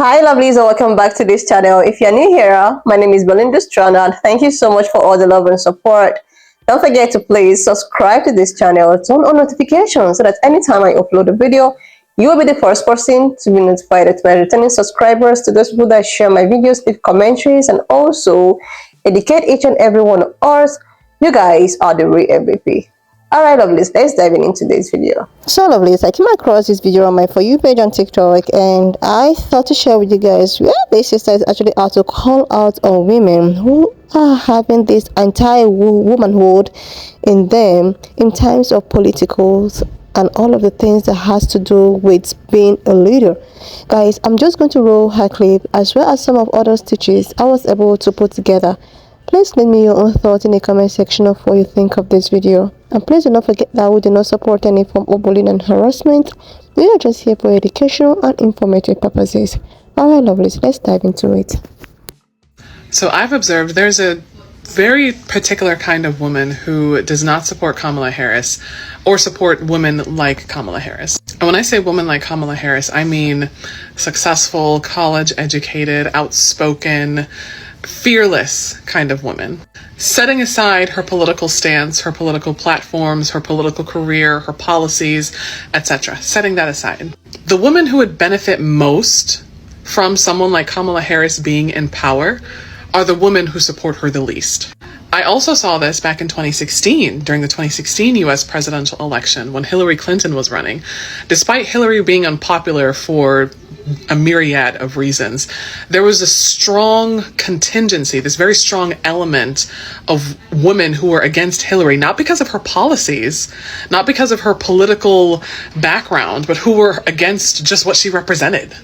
Hi lovelies, and welcome back to this channel. If you're new here, my name is Belinda Strana. Thank you so much for all the love and support. Don't forget to please subscribe to this channel, turn on notifications so that anytime I upload a video, you will be the first person to be notified. To my returning subscribers, to those people that share my videos, leave commentaries, and also educate each and every one of us, you guys are the real MVP. Alright lovelies, let's dive into this video. So lovelies, I came across this video on my For You page on TikTok, and I thought to share with you guys where this sister is actually out to call out on women who are having this anti-womanhood in them in times of politicals and all of the things that has to do with being a leader. Guys, I'm just going to roll her clip as well as some of other stitches I was able to put together. Please leave me your own thoughts in the comment section of what you think of this video. And please do not forget that we do not support any form of bullying and harassment. We are just here for educational and informative purposes. Alright lovelies, let's dive into it. So I've observed there's a very particular kind of woman who does not support Kamala Harris or support women like Kamala Harris. And when I say women like Kamala Harris, I mean successful, college-educated, outspoken, fearless kind of woman, setting aside her political stance, her political platforms, her political career, her policies, etc. Setting that aside. The women who would benefit most from someone like Kamala Harris being in power are the women who support her the least. I also saw this back in 2016, during the 2016 US presidential election when Hillary Clinton was running. Despite Hillary being unpopular for a myriad of reasons, there was a strong contingency, this very strong element of women who were against Hillary, not because of her policies, not because of her political background, but who were against just what she represented.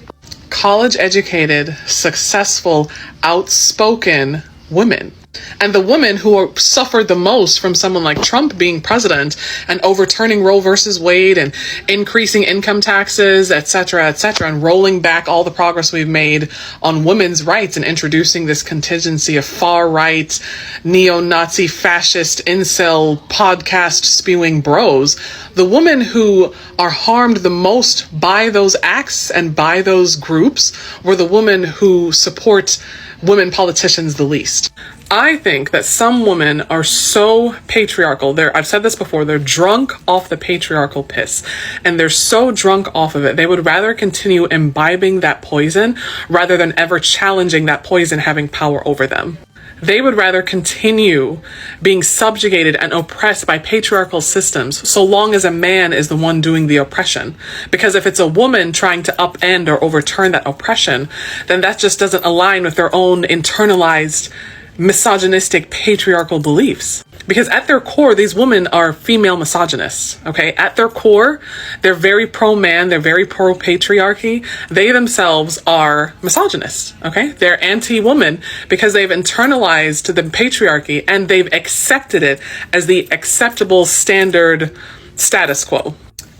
College-educated, successful, outspoken women. And the women who suffered the most from someone like Trump being president and overturning Roe versus Wade and increasing income taxes, etc., and rolling back all the progress we've made on women's rights and introducing this contingency of far-right, neo-Nazi, fascist, incel, podcast-spewing bros, the women who are harmed the most by those acts and by those groups were the women who support women politicians the least. I think that some women are so patriarchal. I've said this before, they're drunk off the patriarchal piss. And they're so drunk off of it, they would rather continue imbibing that poison rather than ever challenging that poison having power over them. They would rather continue being subjugated and oppressed by patriarchal systems so long as a man is the one doing the oppression. Because if it's a woman trying to upend or overturn that oppression, then that just doesn't align with their own internalized misogynistic patriarchal beliefs. Because at their core, these women are female misogynists, okay? At their core, they're very pro-man, they're very pro-patriarchy. They themselves are misogynists, okay? They're anti-woman because they've internalized the patriarchy and they've accepted it as the acceptable standard status quo.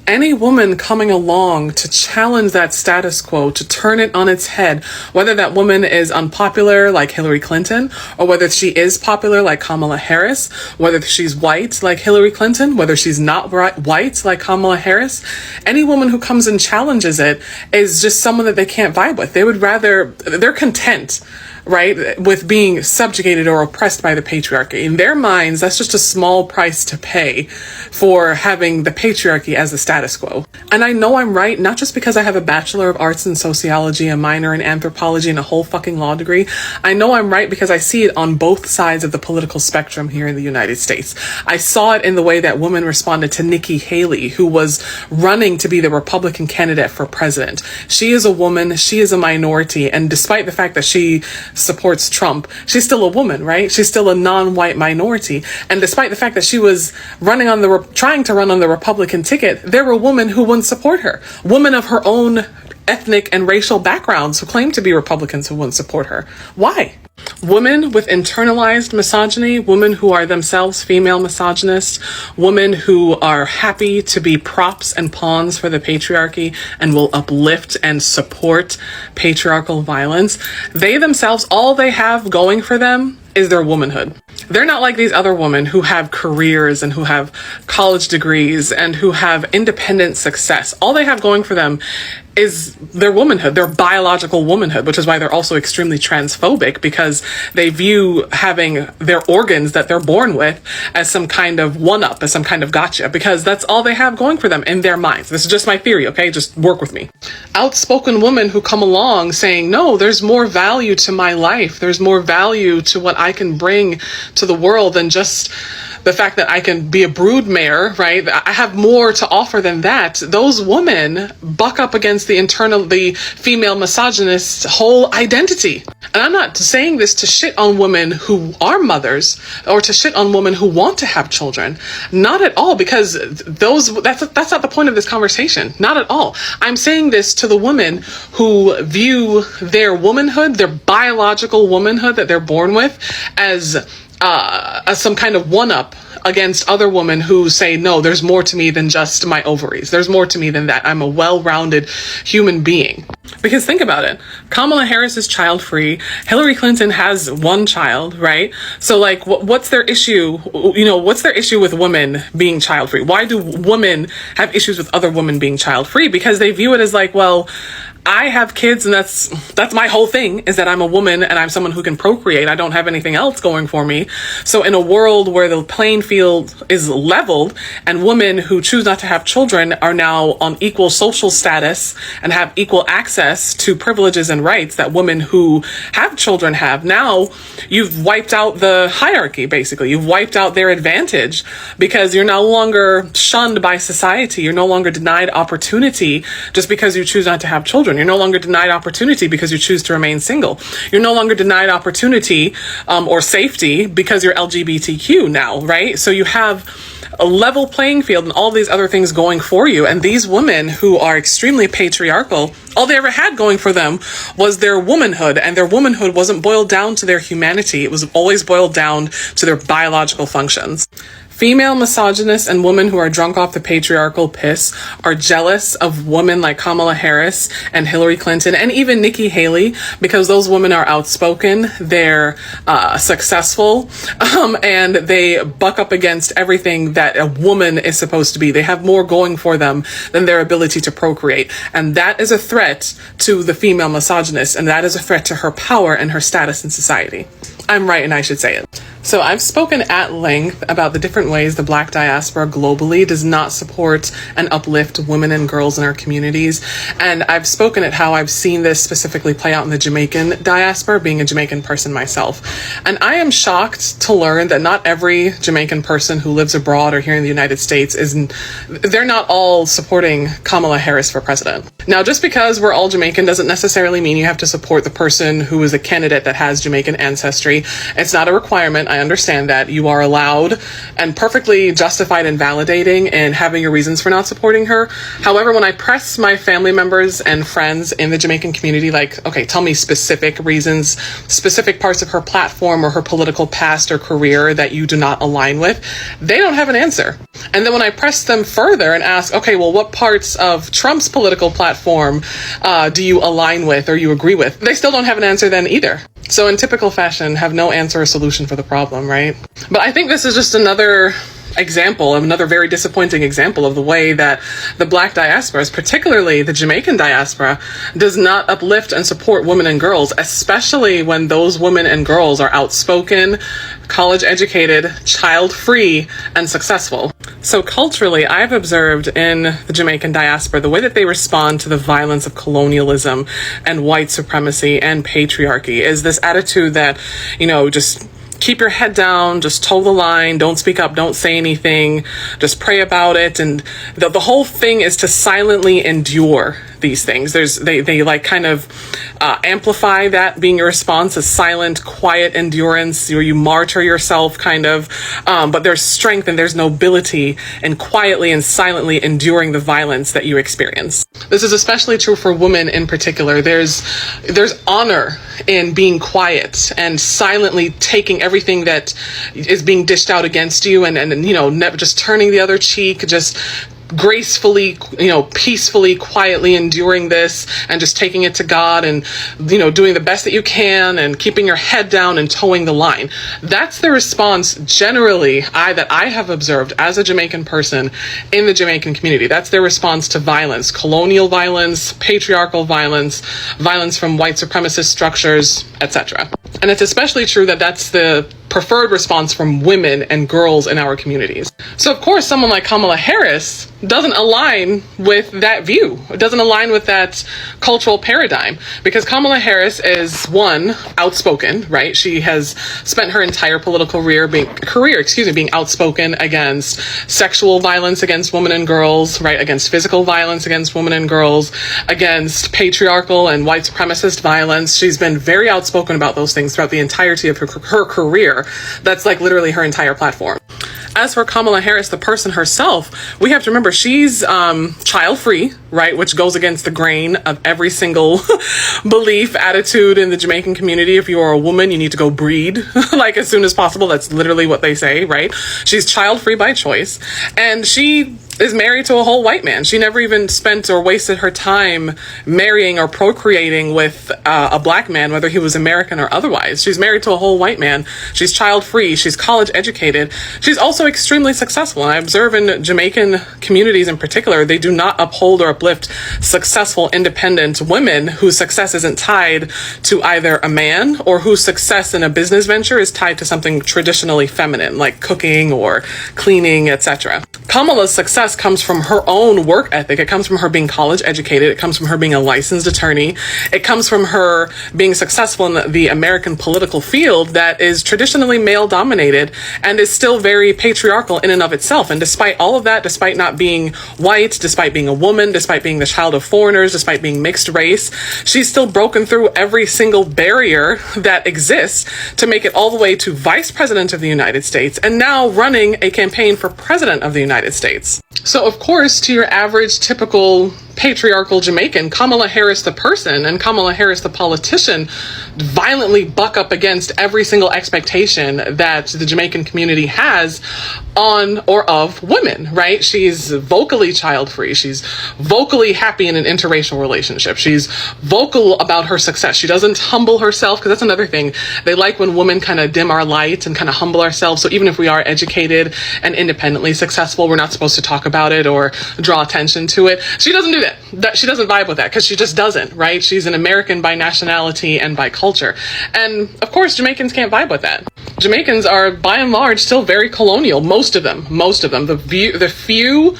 Any woman coming along to challenge that status quo, to turn it on its head, whether that woman is unpopular like Hillary Clinton, or whether she is popular like Kamala Harris, whether she's white like Hillary Clinton, whether she's not white like Kamala Harris, any woman who comes and challenges it is just someone that they can't vibe with. They would rather, they're content, right, with being subjugated or oppressed by the patriarchy. In their minds, that's just a small price to pay for having the patriarchy as the status quo. And I know I'm right, not just because I have a Bachelor of Arts in Sociology, a minor in Anthropology, and a whole fucking law degree. I know I'm right because I see it on both sides of the political spectrum here in the United States. I saw it in the way that women responded to Nikki Haley, who was running to be the Republican candidate for president. She is a woman, she is a minority, and despite the fact that she supports Trump, she's still a woman, right? She's still a non-white minority. And despite the fact that she was running on trying to run on the Republican ticket, there were women who wouldn't support her. Women of her own ethnic and racial backgrounds who claim to be Republicans who wouldn't support her. Why? Women with internalized misogyny, women who are themselves female misogynists, women who are happy to be props and pawns for the patriarchy and will uplift and support patriarchal violence. They themselves, all they have going for them is their womanhood. They're not like these other women who have careers and who have college degrees and who have independent success. All they have going for them is their womanhood, their biological womanhood, which is why they're also extremely transphobic, because they view having their organs that they're born with as some kind of one-up, as some kind of gotcha, because that's all they have going for them in their minds. This is just my theory, okay? Just work with me. Outspoken women who come along saying, no, there's more value to my life. There's more value to what I can bring to the world than just the fact that I can be a broodmare, right? I have more to offer than that. Those women buck up against the female misogynist whole identity. And I'm not saying this to shit on women who are mothers or to shit on women who want to have children. Not at all, because that's not the point of this conversation. Not at all. I'm saying this to the women who view their womanhood, their biological womanhood that they're born with, as some kind of one-up against other women who say, no, there's more to me than just my ovaries. There's more to me than that. I'm a well-rounded human being. Because think about it. Kamala Harris is child-free. Hillary Clinton has one child, right? So like, what's their issue? What's their issue with women being child-free? Why do women have issues with other women being child-free? Because they view it as like, well, I have kids, and that's my whole thing, is that I'm a woman and I'm someone who can procreate. I don't have anything else going for me. So in a world where the playing field is leveled and women who choose not to have children are now on equal social status and have equal access to privileges and rights that women who have children have, now you've wiped out the hierarchy, basically. You've wiped out their advantage, because you're no longer shunned by society. You're no longer denied opportunity just because you choose not to have children. You're no longer denied opportunity because you choose to remain single. You're no longer denied opportunity or safety because you're LGBTQ now, right? So you have a level playing field and all these other things going for you. And these women who are extremely patriarchal, all they ever had going for them was their womanhood, and their womanhood wasn't boiled down to their humanity. It was always boiled down to their biological functions. Female misogynists and women who are drunk off the patriarchal piss are jealous of women like Kamala Harris and Hillary Clinton and even Nikki Haley, because those women are outspoken, they're successful, and they buck up against everything that a woman is supposed to be. They have more going for them than their ability to procreate. And that is a threat to the female misogynist, and that is a threat to her power and her status in society. I'm right, and I should say it. So I've spoken at length about the different ways the Black diaspora globally does not support and uplift women and girls in our communities. And I've spoken at how I've seen this specifically play out in the Jamaican diaspora, being a Jamaican person myself. And I am shocked to learn that not every Jamaican person who lives abroad or here in the United States they're not all supporting Kamala Harris for president. Now, just because we're all Jamaican doesn't necessarily mean you have to support the person who is a candidate that has Jamaican ancestry. It's not a requirement. I understand that. You are allowed and perfectly justified and validating in having your reasons for not supporting her. However, when I press my family members and friends in the Jamaican community, like, okay, tell me specific reasons, specific parts of her platform or her political past or career that you do not align with, they don't have an answer. And then when I press them further and ask, okay, well, what parts of Trump's political platform do you align with or you agree with? They still don't have an answer then either. So in typical fashion, have no answer or solution for the problem, right? But I think this is just another example, another very disappointing example of the way that the Black diaspora, particularly the Jamaican diaspora, does not uplift and support women and girls, especially when those women and girls are outspoken, college educated, child free, and successful. So culturally, I've observed in the Jamaican diaspora the way that they respond to the violence of colonialism and white supremacy and patriarchy is this attitude that, just keep your head down, just toe the line, don't speak up, don't say anything, just pray about it. And the whole thing is to silently endure these things. They like kind of amplify that being your response, a silent, quiet endurance where you martyr yourself kind of, but there's strength and there's nobility in quietly and silently enduring the violence that you experience. This is especially true for women in particular. There's honor in being quiet and silently taking everything that is being dished out against you and never just turning the other cheek, just gracefully, peacefully, quietly enduring this and just taking it to God and, doing the best that you can and keeping your head down and towing the line. That's the response generally that I have observed as a Jamaican person in the Jamaican community. That's their response to violence, colonial violence, patriarchal violence, violence from white supremacist structures, etc. And it's especially true that that's the preferred response from women and girls in our communities. So of course, someone like Kamala Harris doesn't align with that view. It doesn't align with that cultural paradigm, because Kamala Harris is, one, outspoken, right? She has spent her entire political career being outspoken against sexual violence against women and girls, right? Against physical violence against women and girls, against patriarchal and white supremacist violence. She's been very outspoken about those things throughout the entirety of her career. That's like literally her entire platform. As for Kamala Harris, the person herself, we have to remember she's child-free, right? Which goes against the grain of every single belief, attitude in the Jamaican community. If you are a woman, you need to go breed like as soon as possible. That's literally what they say, right? She's child-free by choice. And she is married to a whole white man. She never even spent or wasted her time marrying or procreating with a black man, whether he was American or otherwise. She's married to a whole white man. She's child-free. She's college educated. She's also extremely successful. And I observe in Jamaican communities in particular, they do not uphold or uplift successful, independent women whose success isn't tied to either a man or whose success in a business venture is tied to something traditionally feminine, like cooking or cleaning, etc. Kamala's success comes from her own work ethic. It comes from her being college educated. It comes from her being a licensed attorney. It comes from her being successful in the American political field that is traditionally male dominated and is still very patriarchal in and of itself. And despite all of that, despite not being white, despite being a woman, despite being the child of foreigners, despite being mixed race, she's still broken through every single barrier that exists to make it all the way to vice president of the United States and now running a campaign for president of the United States. So of course, to your average typical patriarchal Jamaican, Kamala Harris the person and Kamala Harris the politician violently buck up against every single expectation that the Jamaican community has on or of women, right? She's vocally child-free. She's vocally happy in an interracial relationship. She's vocal about her success. She doesn't humble herself, because that's another thing. They like when women kind of dim our light and kind of humble ourselves. So even if we are educated and independently successful, we're not supposed to talk about it or draw attention to it. She doesn't do that. She doesn't vibe with that, because she just doesn't, right? She's an American by nationality and by culture. And of course, Jamaicans can't vibe with that. Jamaicans are by and large still very colonial. Most of them. The few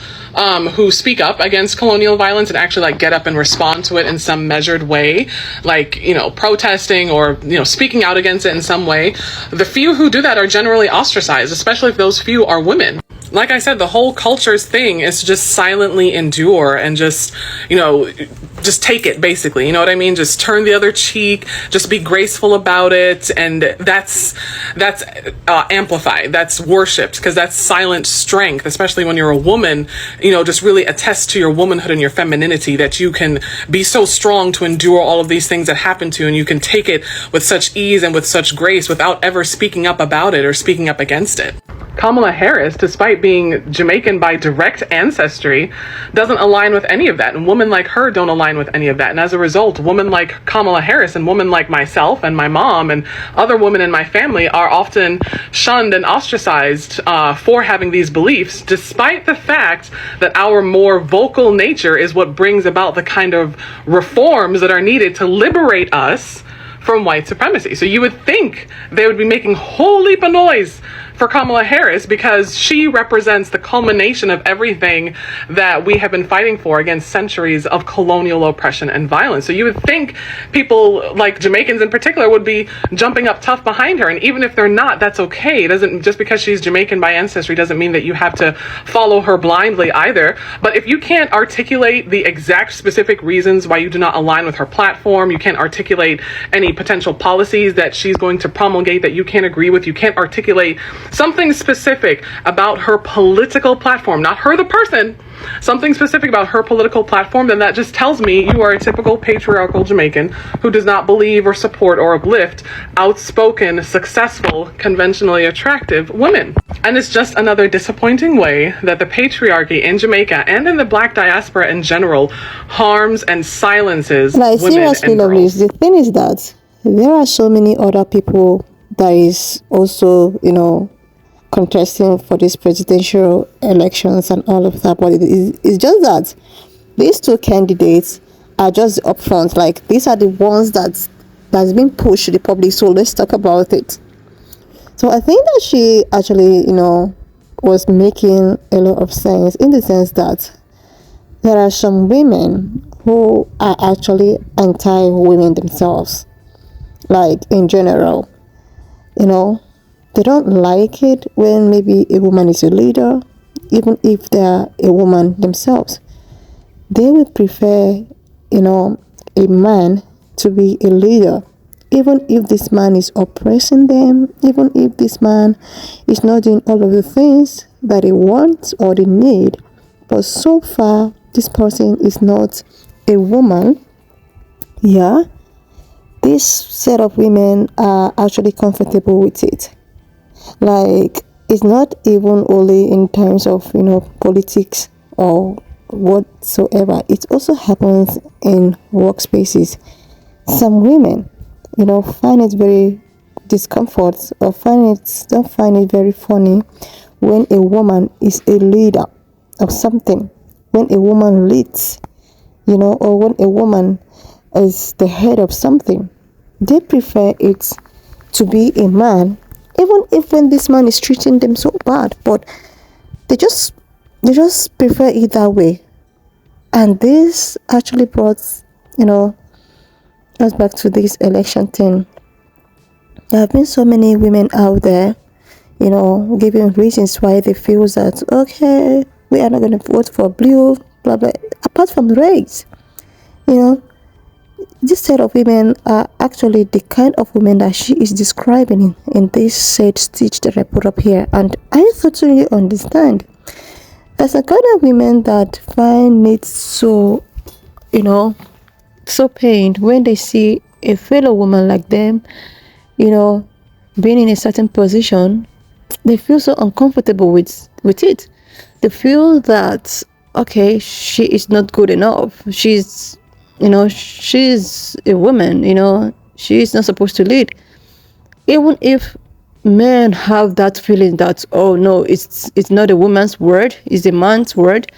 who speak up against colonial violence and actually like get up and respond to it in some measured way, like, protesting or, speaking out against it in some way. The few who do that are generally ostracized, especially if those few are women. Like I said, the whole culture's thing is to just silently endure and just take it, basically. You know what I mean? Just turn the other cheek, just be graceful about it. And that's amplified. That's worshipped, because that's silent strength, especially when you're a woman, just really attest to your womanhood and your femininity, that you can be so strong to endure all of these things that happen to you, and you can take it with such ease and with such grace without ever speaking up about it or speaking up against it. Kamala Harris, despite being Jamaican by direct ancestry, doesn't align with any of that. And women like her don't align with any of that. And as a result, women like Kamala Harris and women like myself and my mom and other women in my family are often shunned and ostracized for having these beliefs, despite the fact that our more vocal nature is what brings about the kind of reforms that are needed to liberate us from white supremacy. So you would think they would be making a whole heap of noise for Kamala Harris, because she represents the culmination of everything that we have been fighting for against centuries of colonial oppression and violence. So you would think people like Jamaicans in particular would be jumping up tough behind her. And even if they're not, that's okay. It doesn't, just because she's Jamaican by ancestry doesn't mean that you have to follow her blindly either. But if you can't articulate the exact specific reasons why you do not align with her platform, you can't articulate any potential policies that she's going to promulgate that you can't agree with, you can't articulate something specific about her political platform, not her the person, something specific about her political platform, then that just tells me you are a typical patriarchal Jamaican who does not believe or support or uplift outspoken, successful, conventionally attractive women. And it's just another disappointing way that the patriarchy in Jamaica and in the Black diaspora in general harms and silences Like, women seriously, and lovelies, girls. the thing is that there are so many other people that is also, contesting for these presidential elections and all of that, but it's just that these two candidates are just upfront. Like, these are the ones that's been pushed to the public, so let's talk about it. So I think that she actually, was making a lot of sense, in the sense that there are some women who are actually anti-women themselves, like in general. They don't like it when maybe a woman is a leader, even if they're a woman themselves. They would prefer, a man to be a leader, even if this man is oppressing them, even if this man is not doing all of the things that they want or they need. But so far, this person is not a woman. Yeah, this set of women are actually comfortable with it. Like, it's not even only in terms of, politics or whatsoever. It also happens in workspaces. Some women, find it very discomfort, or don't find it very funny when a woman is a leader of something, when a woman leads, or when a woman is the head of something. They prefer it to be a man, even if when this man is treating them so bad, but they just prefer it that way. And this actually brought, us back to this election thing. There have been so many women out there, giving reasons why they feel that, okay, we are not going to vote for blue, blah blah. Apart from race, this set of women are actually the kind of women that she is describing in this said stitch that I put up here. And I totally understand. There's a kind of women that find it so, so pained when they see a fellow woman like them, being in a certain position. They feel so uncomfortable with it. They feel that, okay, she is not good enough. She's a woman, she is not supposed to lead. Even if men have that feeling that, oh no, it's not a woman's word, it's a man's word.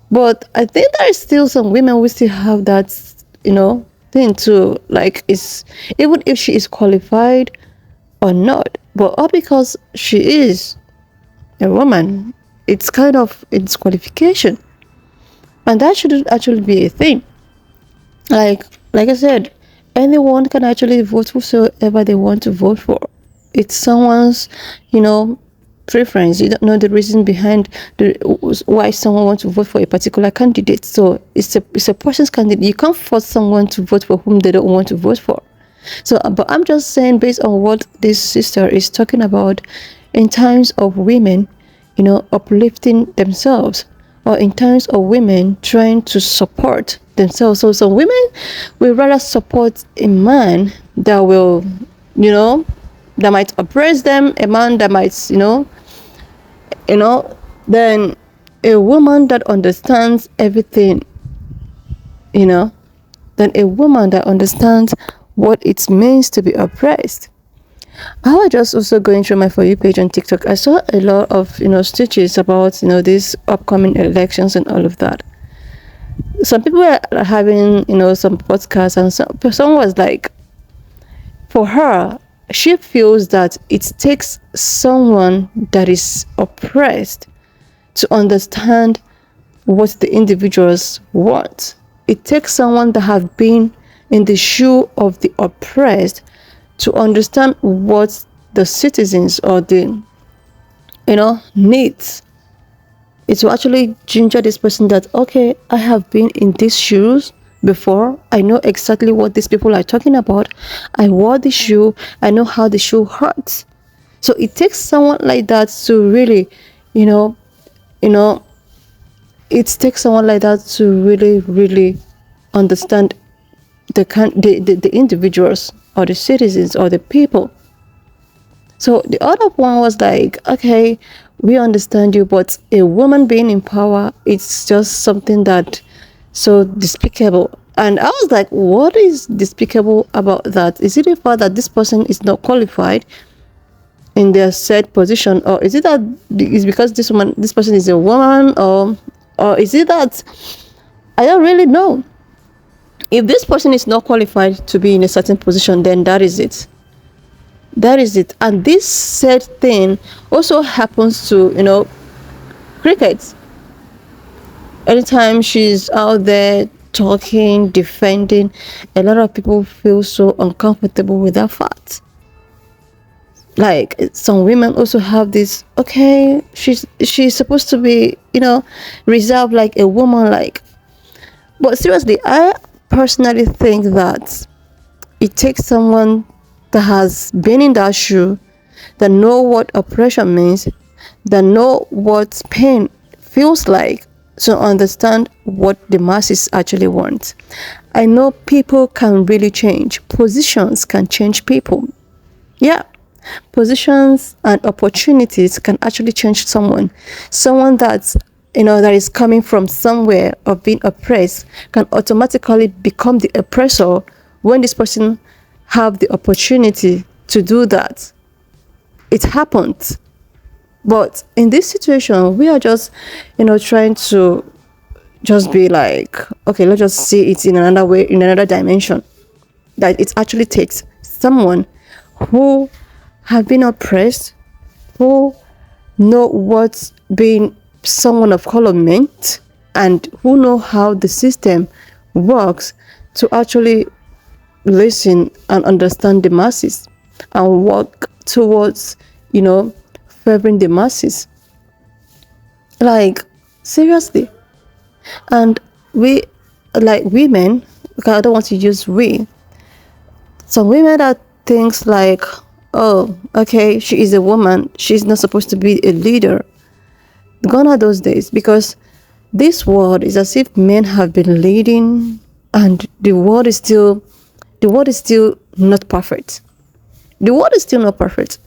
But I think there is still some women who still have that, thing too. Like, it's, even if she is qualified or not, but all because she is a woman, it's kind of a disqualification. And that shouldn't actually be a thing. Like I said, anyone can actually vote whosoever they want to vote for. It's someone's, preference. You don't know the reason behind why someone wants to vote for a particular candidate. So it's a person's candidate. You can't force someone to vote for whom they don't want to vote for. So, but I'm just saying, based on what this sister is talking about, in times of women, uplifting themselves, or in times of women trying to support themselves. So some women will rather support a man that will, that might oppress them, a man that might, than a woman that understands everything, than a woman that understands what it means to be oppressed. I was just also going through my For You page on TikTok. I saw a lot of, stitches about, these upcoming elections and all of that. Some people are having, some podcasts, and someone was like, for her, she feels that it takes someone that is oppressed to understand what the individuals want. It takes someone that have been in the shoe of the oppressed to understand what the citizens or the needs. It will actually ginger this person that, okay, I have been in these shoes before. I know exactly what these people are talking about. I wore the shoe. I know how the shoe hurts. So it takes someone like that to really, you know, you know, it takes someone like that to really, really understand the individuals or the citizens or the people. So the other one was like, okay, we understand you, but a woman being in power, it's just something that so despicable. And I was like, what is despicable about that? Is it the fact that this person is not qualified in their said position, or is it that it's because this person is a woman, or is it that I don't really know. If this person is not qualified to be in a certain position, then that is it. That is it. And this said thing also happens to, cricket. Anytime she's out there talking, defending, a lot of people feel so uncomfortable with that fact. Like some women also have this, okay, she's supposed to be, reserved like a woman, like. But seriously, I personally think that it takes someone that has been in that shoe, that know what oppression means, that know what pain feels like, to understand what the masses actually want. I know people can really change. Positions can change people. Yeah. Positions and opportunities can actually change someone. Someone that's that is coming from somewhere of being oppressed can automatically become the oppressor when this person have the opportunity to do that. It happened. But in this situation, we are just, trying to just be like, okay, let's just see it in another way, in another dimension. That it actually takes someone who have been oppressed, who know what being someone of color meant, and who know how the system works, to actually listen and understand the masses and work towards, favoring the masses. Like, seriously. And we, like women, because I don't want to use we, some women that thinks like, oh, okay, she is a woman, she's not supposed to be a leader. Gone are those days, because this world is as if men have been leading, and the world is still not perfect. The world is still not perfect.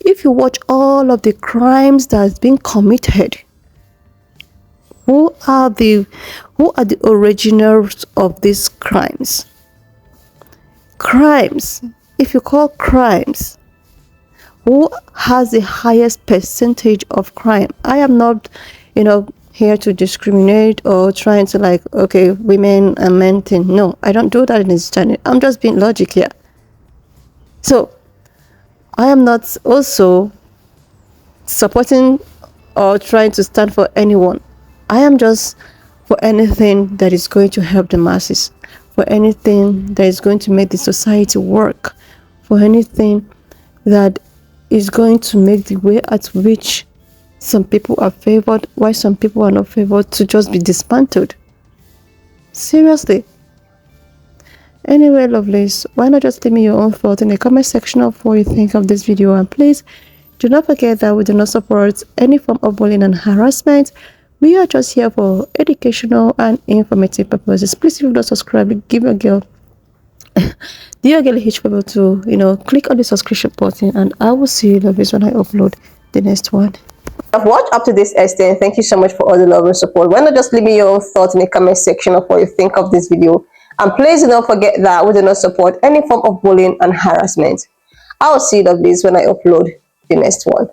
If you watch all of the crimes that has been committed, who are the originals of these crimes? Crimes. If you call crimes, who has the highest percentage of crime? I am not, here to discriminate or trying to like, okay, women and men thing. No, I don't do that in this channel. I'm just being logic here. So I am not also supporting or trying to stand for anyone. I am just for anything that is going to help the masses, for anything that is going to make the society work, for anything that is going to make the way at which some people are favored, while some people are not favored, to just be dismantled. Seriously. Anyway, lovelies, why not just leave me your own thoughts in the comment section of what you think of this video, and please do not forget that we do not support any form of bullying and harassment. We are just here for educational and informative purposes. Please, if you don't subscribe, give your girl dear girl H people to click on the subscription button, and I will see you lovelies when I upload the next one. I've watched up to this extent. Thank you so much for all the love and support. Why not just leave me your own thoughts in the comment section of what you think of this video. And please do not forget that we do not support any form of bullying and harassment. I will see you lovelies when I upload the next one.